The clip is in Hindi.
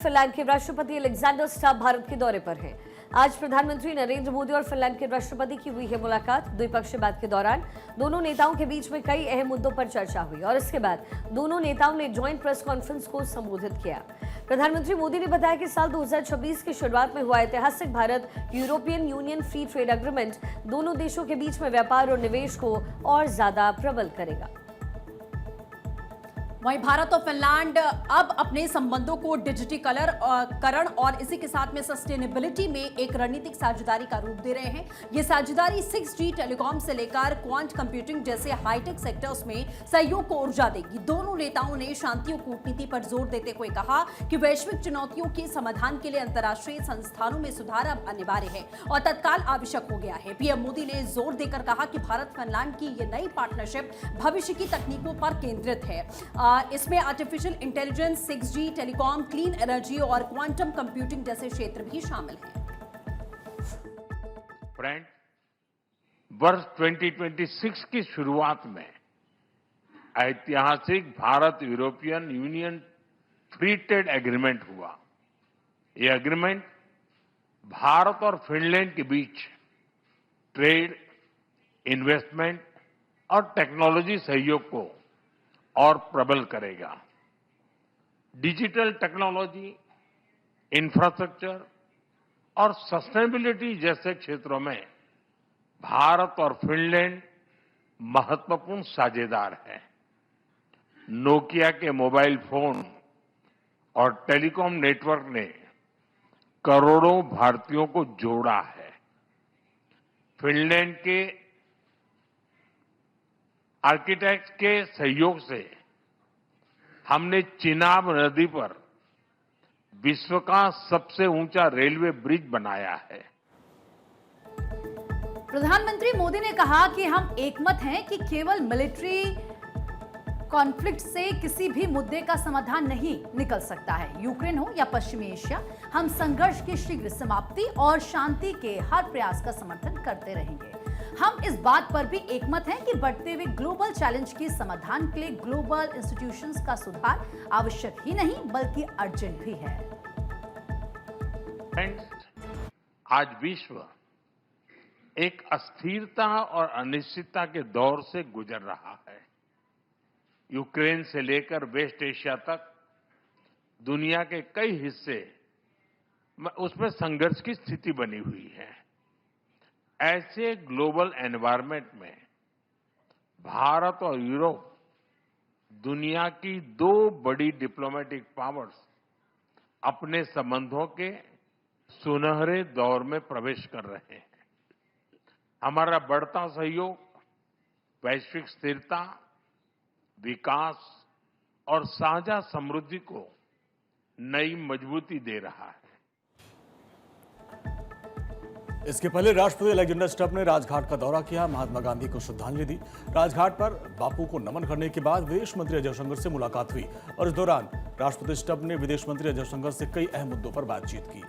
फिनलैंड के राष्ट्रपति अलेक्जेंडर स्टब भारत के दौरे पर हैं। आज प्रधानमंत्री नरेंद्र मोदी और फिनलैंड के राष्ट्रपति की हुई है मुलाकात। द्विपक्षीय बात के दौरान दोनों नेताओं के बीच में कई अहम मुद्दों पर चर्चा हुई और इसके बाद दोनों नेताओं ने ज्वाइंट प्रेस कॉन्फ्रेंस को संबोधित किया। प्रधानमंत्री मोदी ने बताया कि साल 2026 की शुरुआत में हुआ ऐतिहासिक Bharat European union free trade agreement दोनों देशों के बीच में व्यापार और निवेश को और ज्यादा प्रबल करेगा। वहीं भारत और फिनलैंड अब अपने संबंधों को डिजिटीकरण और इसी के साथ में सस्टेनेबिलिटी में एक रणनीतिक साझेदारी का रूप दे रहे हैं। ये साझेदारी 6G टेलीकॉम से लेकर क्वांट कंप्यूटिंग जैसे हाईटेक सेक्टर्स में सहयोग को ऊर्जा देगी। दोनों नेताओं ने शांति और कूटनीति पर जोर देते हुए कहा कि वैश्विक चुनौतियों के समाधान के लिए अंतर्राष्ट्रीय संस्थानों में सुधार अब अनिवार्य है और तत्काल आवश्यक हो गया है। पीएम मोदी ने जोर देकर कहा कि भारत फिनलैंड की ये नई पार्टनरशिप भविष्य की तकनीकों पर केंद्रित है। इसमें artificial intelligence, 6G telecom, clean energy और क्वांटम कंप्यूटिंग जैसे क्षेत्र भी शामिल हैं। फ्रेंड, वर्ष 2026 की शुरुआत में ऐतिहासिक Bharat European union free trade agreement हुआ। ये एग्रीमेंट भारत और फिनलैंड के बीच ट्रेड, इन्वेस्टमेंट और टेक्नोलॉजी सहयोग को और प्रबल करेगा। डिजिटल टेक्नोलॉजी, इंफ्रास्ट्रक्चर और सस्टेनेबिलिटी जैसे क्षेत्रों में भारत और फिनलैंड महत्वपूर्ण साझेदार हैं। नोकिया के मोबाइल फोन और टेलीकॉम नेटवर्क ने करोड़ों भारतीयों को जोड़ा है। फिनलैंड के आर्किटेक्ट के सहयोग से हमने चिनाब नदी पर विश्व का सबसे ऊंचा रेलवे ब्रिज बनाया है। प्रधानमंत्री मोदी ने कहा कि हम एकमत हैं कि केवल मिलिट्री कॉन्फ्लिक्ट से किसी भी मुद्दे का समाधान नहीं निकल सकता है। यूक्रेन हो या पश्चिमी एशिया, हम संघर्ष की शीघ्र समाप्ति और शांति के हर प्रयास का समर्थन करते रहेंगे। हम इस बात पर भी एकमत हैं कि बढ़ते हुए ग्लोबल चैलेंज के समाधान के लिए ग्लोबल इंस्टीट्यूशंस का सुधार आवश्यक ही नहीं बल्कि अर्जेंट भी है। आज विश्व एक अस्थिरता और अनिश्चितता के दौर से गुजर रहा है। यूक्रेन से लेकर वेस्ट एशिया तक दुनिया के कई हिस्से उसमें संघर्ष की स्थिति बनी हुई है। ऐसे ग्लोबल एनवायरनमेंट में भारत और यूरोप दुनिया की दो बड़ी डिप्लोमेटिक पावर्स अपने संबंधों के सुनहरे दौर में प्रवेश कर रहे हैं। हमारा बढ़ता सहयोग वैश्विक स्थिरता, विकास और साझा समृद्धि को नई मजबूती दे रहा है। इसके पहले राष्ट्रपति अलेक्जेंडर स्टब ने राजघाट का दौरा किया, महात्मा गांधी को श्रद्धांजलि दी। राजघाट पर बापू को नमन करने के बाद विदेश मंत्री अजय शंकर से मुलाकात हुई और इस दौरान राष्ट्रपति स्टब ने विदेश मंत्री अजय शंकर से कई अहम मुद्दों पर बातचीत की।